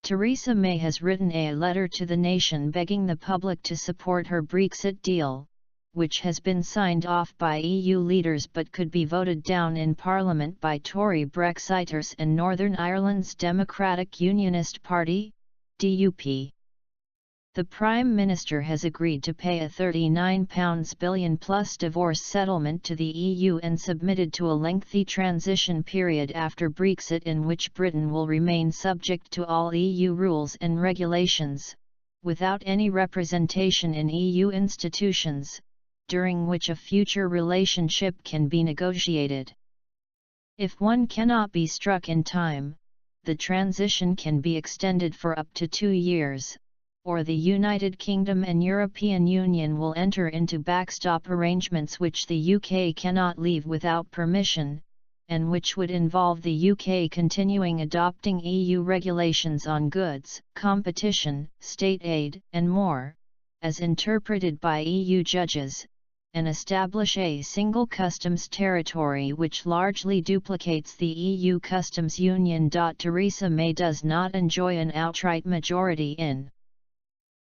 Theresa May has written a letter to the nation begging the public to support her Brexit deal, which has been signed off by EU leaders but could be voted down in Parliament by Tory Brexiters and Northern Ireland's Democratic Unionist Party, DUP. The Prime Minister has agreed to pay a £39 billion plus divorce settlement to the EU and submitted to a lengthy transition period after Brexit in which Britain will remain subject to all EU rules and regulations, without any representation in EU institutions, during which a future relationship can be negotiated. If one cannot be struck in time, the transition can be extended for up to 2 years, or the United Kingdom and European Union will enter into backstop arrangements which the UK cannot leave without permission, and which would involve the UK continuing adopting EU regulations on goods, competition, state aid, and more, as interpreted by EU judges, and establish a single customs territory which largely duplicates the EU customs union. Theresa May does not enjoy an outright majority in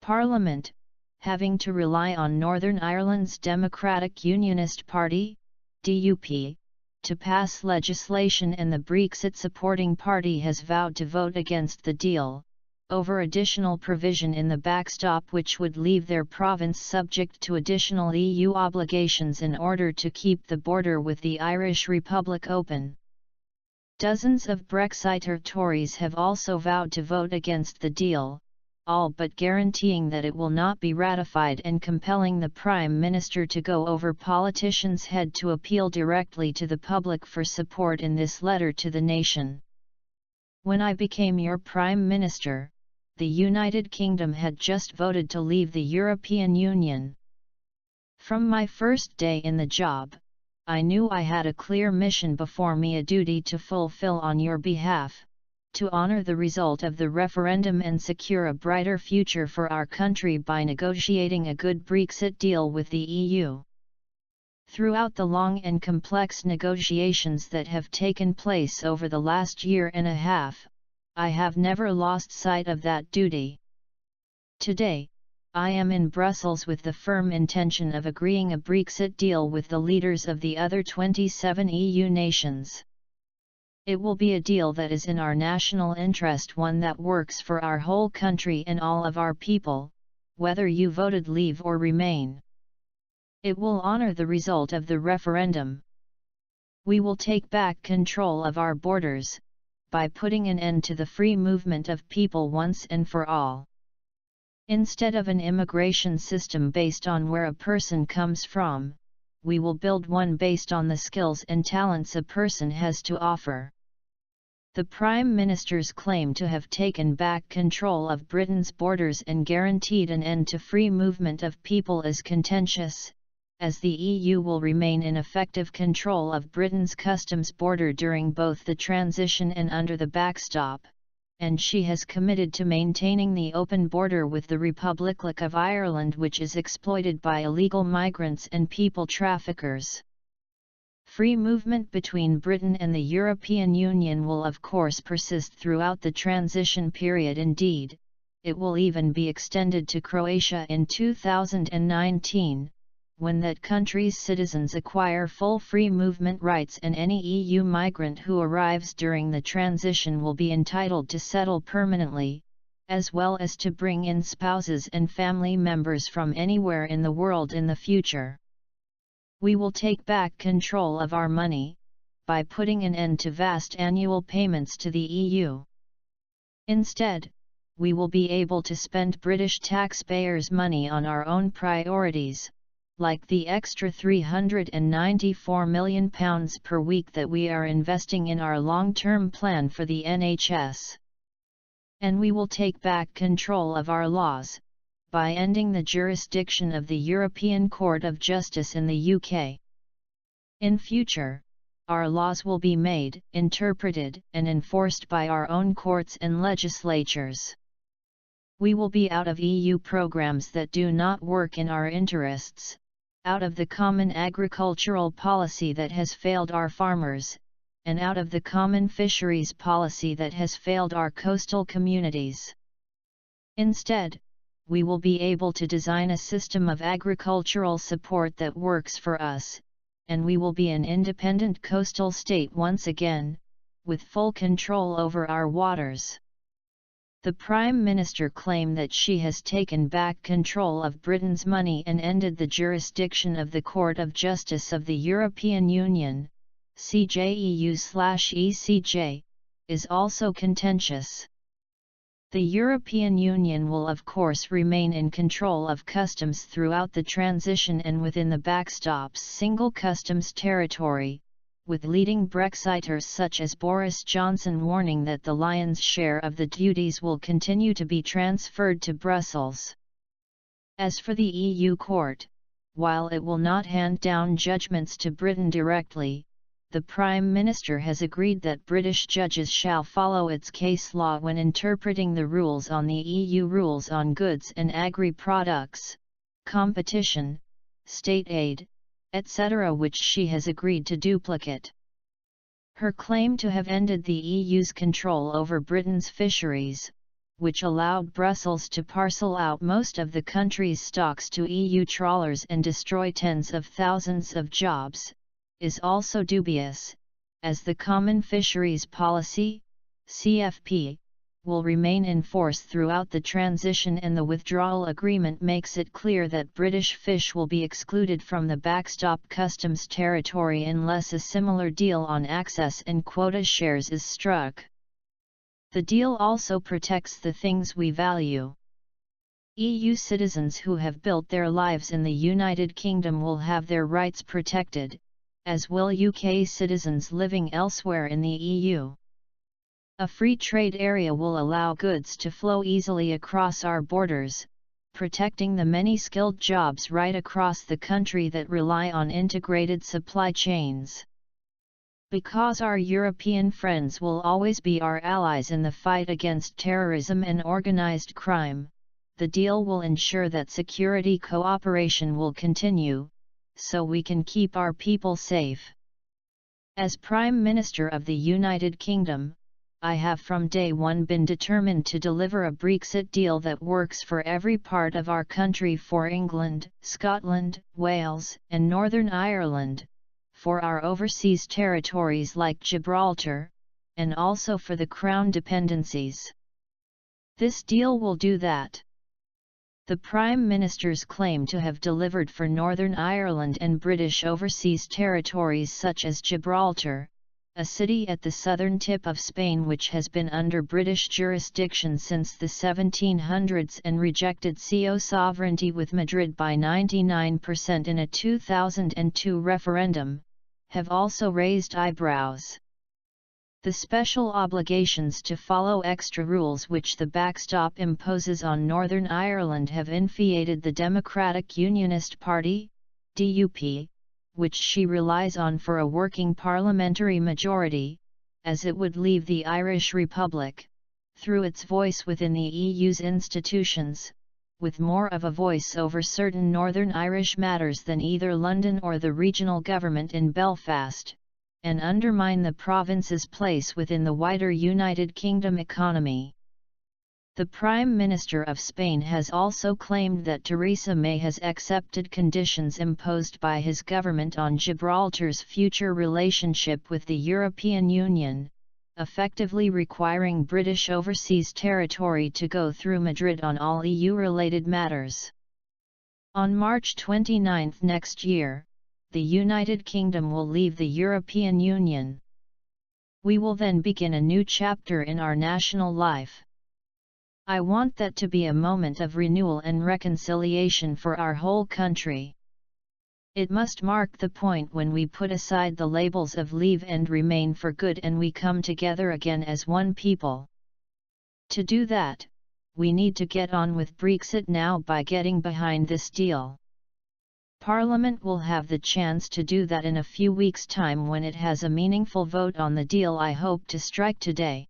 Parliament, having to rely on Northern Ireland's Democratic Unionist Party, DUP, to pass legislation, and the Brexit supporting party has vowed to vote against the deal, over additional provision in the backstop which would leave their province subject to additional EU obligations in order to keep the border with the Irish Republic open. Dozens of Brexiter Tories have also vowed to vote against the deal, all but guaranteeing that it will not be ratified and compelling the Prime Minister to go over politicians' head to appeal directly to the public for support in this letter to the nation. When I became your Prime Minister, the United Kingdom had just voted to leave the European Union. From my first day in the job, I knew I had a clear mission before me, a duty to fulfill on your behalf, to honor the result of the referendum and secure a brighter future for our country by negotiating a good Brexit deal with the EU. Throughout the long and complex negotiations that have taken place over the last year and a half, I have never lost sight of that duty. Today, I am in Brussels with the firm intention of agreeing a Brexit deal with the leaders of the other 27 EU nations. It will be a deal that is in our national interest, one that works for our whole country and all of our people, whether you voted leave or remain. It will honor the result of the referendum. We will take back control of our borders, by putting an end to the free movement of people once and for all. Instead of an immigration system based on where a person comes from, we will build one based on the skills and talents a person has to offer. The Prime Minister's claim to have taken back control of Britain's borders and guaranteed an end to free movement of people is contentious, as the EU will remain in effective control of Britain's customs border during both the transition and under the backstop, and she has committed to maintaining the open border with the Republic of Ireland, which is exploited by illegal migrants and people traffickers. Free movement between Britain and the European Union will of course persist throughout the transition period. Indeed, it will even be extended to Croatia in 2019, when that country's citizens acquire full free movement rights, and any EU migrant who arrives during the transition will be entitled to settle permanently, as well as to bring in spouses and family members from anywhere in the world in the future. We will take back control of our money, by putting an end to vast annual payments to the EU. Instead, we will be able to spend British taxpayers' money on our own priorities, like the extra £394 million per week that we are investing in our long-term plan for the NHS. And we will take back control of our laws, by ending the jurisdiction of the European Court of Justice in the UK. In future, our laws will be made, interpreted, and enforced by our own courts and legislatures. We will be out of EU programs that do not work in our interests, out of the common agricultural policy that has failed our farmers, and out of the common fisheries policy that has failed our coastal communities. Instead, we will be able to design a system of agricultural support that works for us, and we will be an independent coastal state once again, with full control over our waters. The Prime Minister claimed that she has taken back control of Britain's money and ended the jurisdiction of the Court of Justice of the European Union, CJEU/ECJ, is also contentious. The European Union will of course remain in control of customs throughout the transition and within the backstop's single customs territory, with leading Brexiters such as Boris Johnson warning that the lion's share of the duties will continue to be transferred to Brussels. As for the EU Court, while it will not hand down judgments to Britain directly, the Prime Minister has agreed that British judges shall follow its case law when interpreting the rules on the EU rules on goods and agri-products, competition, state aid, etc., which she has agreed to duplicate. Her claim to have ended the EU's control over Britain's fisheries, which allowed Brussels to parcel out most of the country's stocks to EU trawlers and destroy tens of thousands of jobs, is also dubious, as the Common Fisheries Policy, CFP, will remain in force throughout the transition, and the withdrawal agreement makes it clear that British fish will be excluded from the backstop customs territory unless a similar deal on access and quota shares is struck. The deal also protects the things we value. EU citizens who have built their lives in the United Kingdom will have their rights protected, as will UK citizens living elsewhere in the EU. A free trade area will allow goods to flow easily across our borders, protecting the many skilled jobs right across the country that rely on integrated supply chains. Because our European friends will always be our allies in the fight against terrorism and organized crime, the deal will ensure that security cooperation will continue, so we can keep our people safe. As Prime Minister of the United Kingdom, I have from day one been determined to deliver a Brexit deal that works for every part of our country, for England, Scotland, Wales, and Northern Ireland, for our overseas territories like Gibraltar, and also for the Crown dependencies. This deal will do that. The Prime Minister's claim to have delivered for Northern Ireland and British overseas territories such as Gibraltar, a city at the southern tip of Spain which has been under British jurisdiction since the 1700s and rejected CO sovereignty with Madrid by 99% in a 2002 referendum, have also raised eyebrows. The special obligations to follow extra rules which the backstop imposes on Northern Ireland have infuriated the Democratic Unionist Party, DUP, which she relies on for a working parliamentary majority, as it would leave the Irish Republic, through its voice within the EU's institutions, with more of a voice over certain Northern Irish matters than either London or the regional government in Belfast, and undermine the province's place within the wider United Kingdom economy. The Prime Minister of Spain has also claimed that Theresa May has accepted conditions imposed by his government on Gibraltar's future relationship with the European Union, effectively requiring British overseas territory to go through Madrid on all EU-related matters. On March 29 next year, the United Kingdom will leave the European Union. We will then begin a new chapter in our national life. I want that to be a moment of renewal and reconciliation for our whole country. It must mark the point when we put aside the labels of leave and remain for good and we come together again as one people. To do that, we need to get on with Brexit now by getting behind this deal. Parliament will have the chance to do that in a few weeks' time when it has a meaningful vote on the deal I hope to strike today.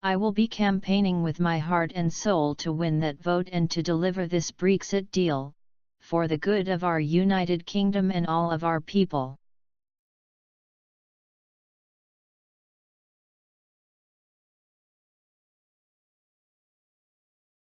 I will be campaigning with my heart and soul to win that vote and to deliver this Brexit deal, for the good of our United Kingdom and all of our people.